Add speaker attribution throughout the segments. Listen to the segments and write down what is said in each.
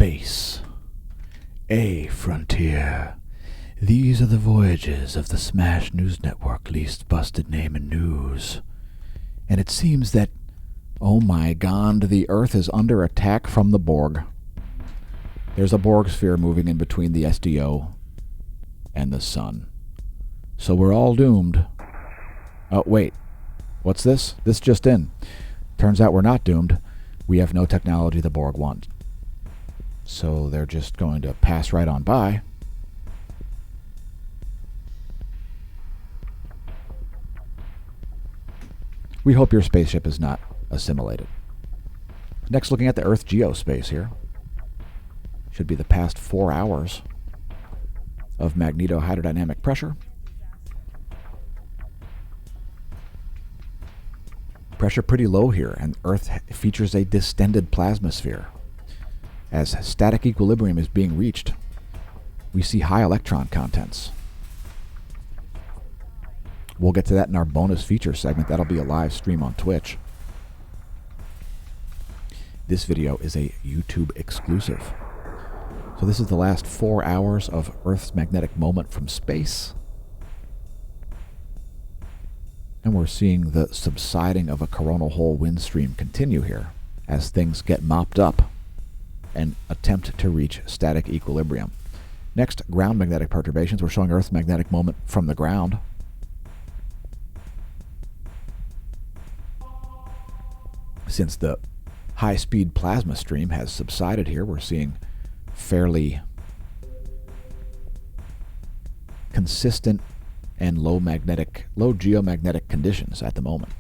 Speaker 1: Space, a frontier. These are the voyages of the Smash News Network least busted name in news. And it seems that, oh my god, the Earth is under attack from the Borg. There's a Borg sphere moving in between the SDO and the Sun. So we're all doomed. Oh, wait. What's this? This just in. Turns out we're not doomed. We have no technology the Borg want. So they're just going to pass right on by. We hope your spaceship is not assimilated. Next, looking at the Earth geospace here. Should be the past 4 hours of magnetohydrodynamic pressure. Pressure pretty low here, and Earth features a distended plasmasphere. As static equilibrium is being reached, we see high electron contents. We'll get to that in our bonus feature segment. That'll be a live stream on Twitch. This video is a YouTube exclusive. So this is the last 4 hours of Earth's magnetic moment from space. And we're seeing the subsiding of a coronal hole wind stream continue here as things get mopped up and attempt to reach static equilibrium. Next, ground magnetic perturbations. We're showing Earth's magnetic moment from the ground. Since the high-speed plasma stream has subsided here, we're seeing fairly consistent and low geomagnetic conditions at the moment.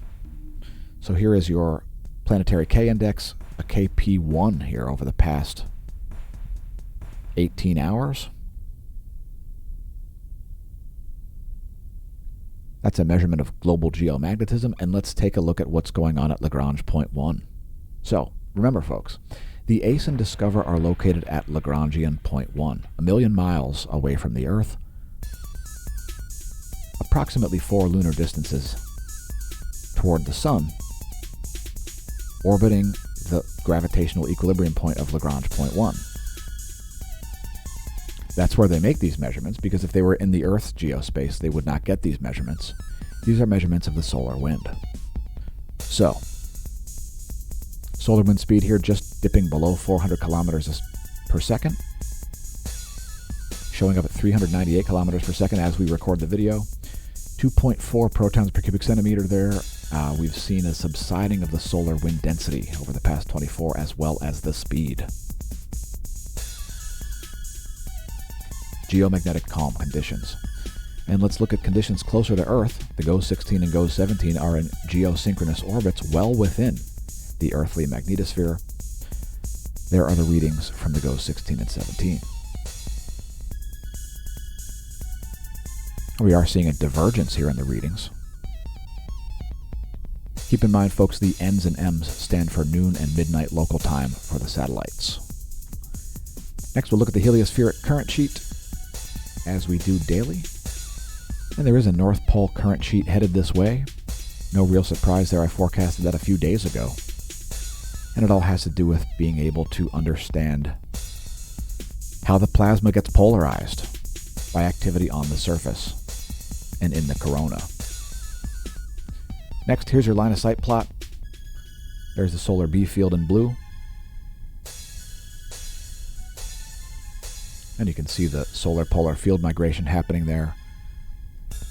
Speaker 1: So here is your planetary K index, a KP1 here over the past 18 hours. That's a measurement of global geomagnetism, and let's take a look at what's going on at Lagrange point 1. So, remember folks, the ACE and Discover are located at Lagrangian point 1, a million miles away from the Earth, approximately 4 lunar distances toward the Sun, orbiting the gravitational equilibrium point of Lagrange point 1. That's where they make these measurements, because if they were in the Earth's geospace, they would not get these measurements. These are measurements of the solar wind. So, solar wind speed here just dipping below 400 kilometers per second, showing up at 398 kilometers per second as we record the video. 2.4 protons per cubic centimeter there. We've seen a subsiding of the solar wind density over the past 24, as well as the speed. Geomagnetic calm conditions. And let's look at conditions closer to Earth. The GOES 16 and GOES 17 are in geosynchronous orbits well within the earthly magnetosphere. There are the readings from the GOES 16 and 17. We are seeing a divergence here in the readings. Keep in mind, folks, the N's and M's stand for noon and midnight local time for the satellites. Next, we'll look at the heliospheric current sheet, as we do daily. And there is a North Pole current sheet headed this way. No real surprise there. I forecasted that a few days ago. And it all has to do with being able to understand how the plasma gets polarized by activity on the surface and in the corona. Next, here's your line of sight plot. There's the solar B field in blue. And you can see the solar polar field migration happening there.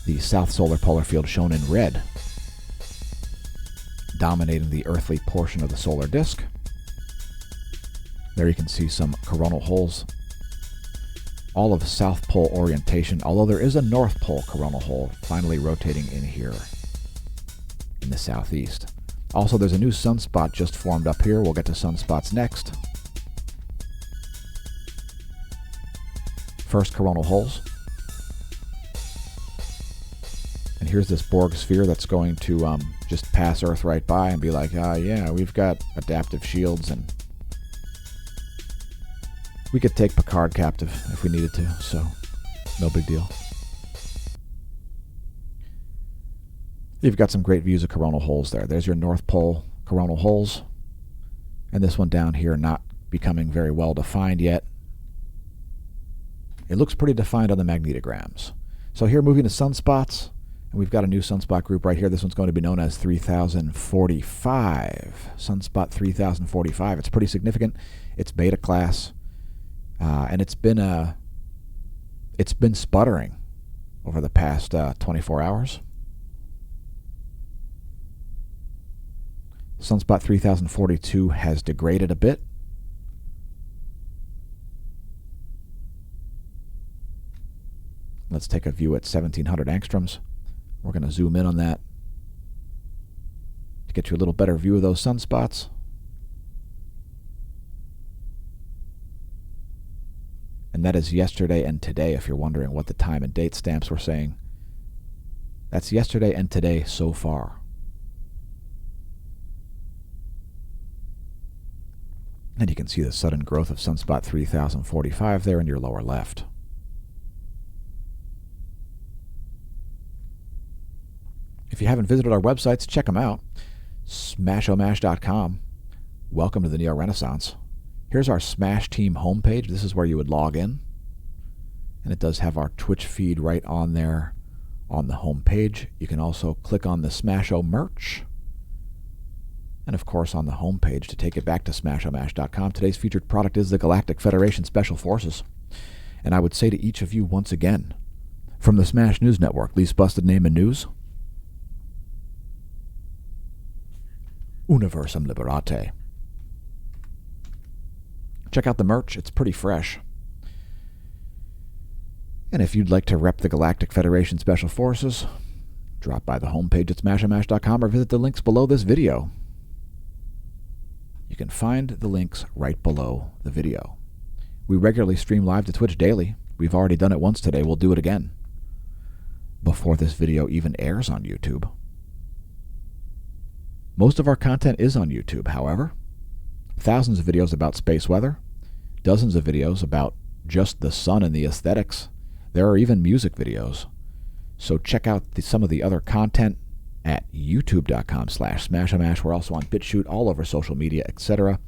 Speaker 1: The south solar polar field shown in red, dominating the earthly portion of the solar disk. There you can see some coronal holes. All of South Pole orientation, although there is a North Pole coronal hole finally rotating in here in the southeast. Also, there's a new sunspot just formed up here. We'll get to sunspots next. First coronal holes. And here's this Borg sphere that's going to just pass Earth right by and be like, yeah, we've got adaptive shields, and we could take Picard captive if we needed to, so no big deal. You've got some great views of coronal holes there. There's your North Pole coronal holes, and this one down here not becoming very well defined yet. It looks pretty defined on the magnetograms. So here, moving to sunspots, and we've got a new sunspot group right here. This one's going to be known as 3045. Sunspot 3045. It's pretty significant. It's beta class, and it's been sputtering over the past 24 hours. Sunspot 3042 has degraded a bit. Let's take a view at 1700 angstroms. We're going to zoom in on that to get you a little better view of those sunspots. And that is yesterday and today, if you're wondering what the time and date stamps were saying. That's yesterday and today so far. And you can see the sudden growth of sunspot 3045 there in your lower left. If you haven't visited our websites, check them out. Smashomash.com. Welcome to the Neo Renaissance. Here's our Smash Team homepage. This is where you would log in. And it does have our Twitch feed right on there on the homepage. You can also click on the Smasho merch. And of course on the homepage to take it back to Smashomash.com. Today's featured product is the Galactic Federation Special Forces. And I would say to each of you once again, from the Smash News Network, least busted name in news, Universum Liberate. Check out the merch. It's pretty fresh. And if you'd like to rep the Galactic Federation Special Forces, drop by the homepage at smashomash.com or visit the links below this video. You can find the links right below the video. We regularly stream live to Twitch daily. We've already done it once today. We'll do it again before this video even airs on YouTube. Most of our content is on YouTube, however. Thousands of videos about space weather, dozens of videos about just the sun and the aesthetics. There are even music videos. So check out some of the other content at youtube.com/smashomash. We're also on BitChute, all over social media, etc.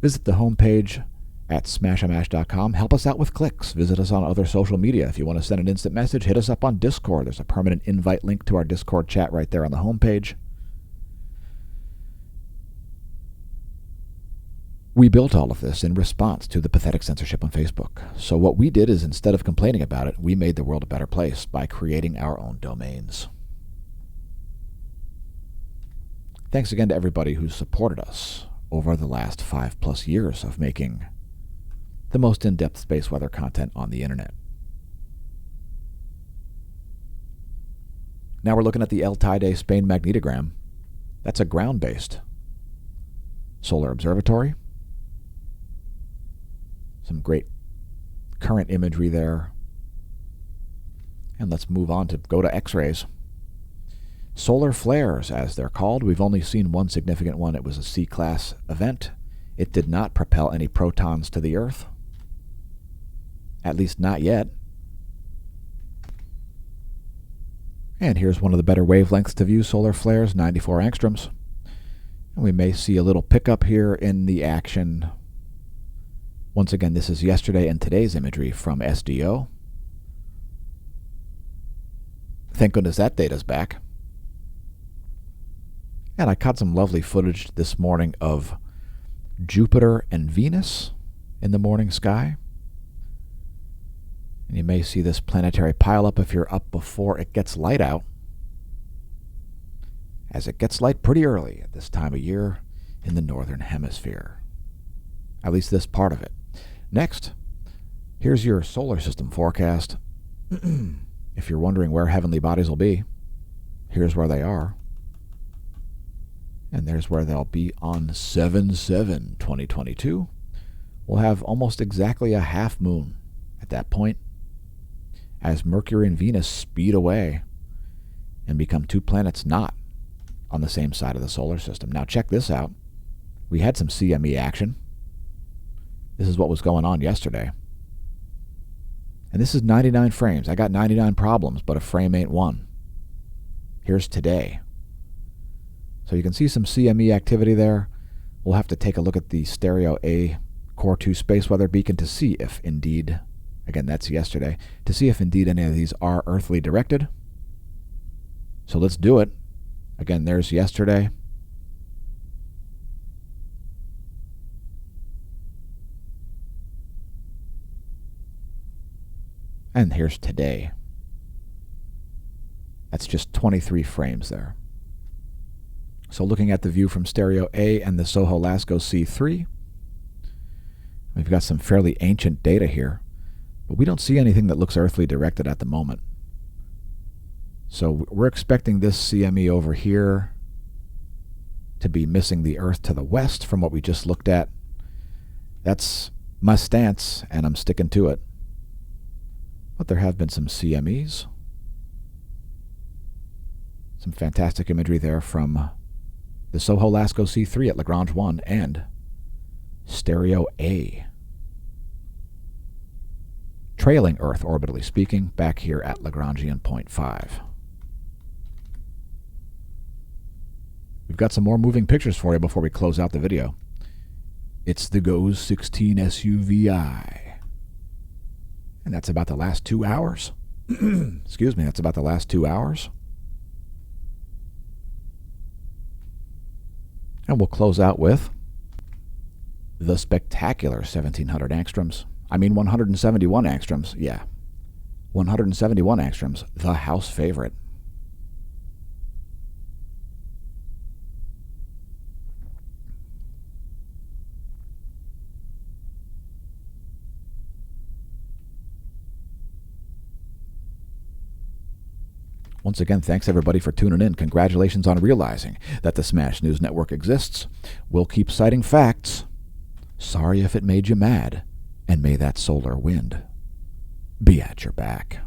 Speaker 1: Visit the homepage at smashomash.com. Help us out with clicks. Visit us on other social media. If you want to send an instant message, hit us up on Discord. There's a permanent invite link to our Discord chat right there on the homepage. We built all of this in response to the pathetic censorship on Facebook. So what we did is, instead of complaining about it, we made the world a better place by creating our own domains. Thanks again to everybody who's supported us over the last 5+ years of making the most in-depth space weather content on the internet. Now we're looking at the El Teide Spain magnetogram. That's a ground-based solar observatory. Some great current imagery there. And let's move on to go to X-rays. Solar flares, as they're called. We've only seen one significant one. It was a C-class event. It did not propel any protons to the Earth. At least not yet. And here's one of the better wavelengths to view solar flares, 94 angstroms. And we may see a little pickup here in the action. Once again, this is yesterday and today's imagery from SDO. Thank goodness that data's back. And I caught some lovely footage this morning of Jupiter and Venus in the morning sky. And you may see this planetary pileup if you're up before it gets light out, as it gets light pretty early at this time of year in the northern hemisphere. At least this part of it. Next, here's your solar system forecast. If you're wondering where heavenly bodies will be, here's where they are. And there's where they'll be on 7/7/2022. We'll have almost exactly a half moon at that point, as Mercury and Venus speed away and become two planets not on the same side of the solar system. Now check this out. We had some CME action. This is what was going on yesterday. And this is 99 frames. I got 99 problems, but a frame ain't one. Here's today. So you can see some CME activity there. We'll have to take a look at the stereo A Core 2 space weather beacon to see if indeed, again, that's yesterday, to see if indeed any of these are earthly directed. So let's do it. Again, there's yesterday. And here's today. That's just 23 frames there. So looking at the view from Stereo A and the Soho Lasco C3, we've got some fairly ancient data here, but we don't see anything that looks earthly directed at the moment. So we're expecting this CME over here to be missing the Earth to the west from what we just looked at. That's my stance, and I'm sticking to it. But there have been some CMEs. Some fantastic imagery there from the Soho Lasco C3 at Lagrange 1 and Stereo A. Trailing Earth, orbitally speaking, back here at Lagrangian point 5. We've got some more moving pictures for you before we close out the video. It's the GOES 16 SUVI. And that's about the last 2 hours. Excuse me, that's about the last 2 hours. And we'll close out with the spectacular 1700 angstroms. I mean 171 angstroms, yeah. 171 angstroms, the house favorite. Once again, thanks everybody for tuning in. Congratulations on realizing that the Smash News Network exists. We'll keep citing facts. Sorry if it made you mad. And may that solar wind be at your back.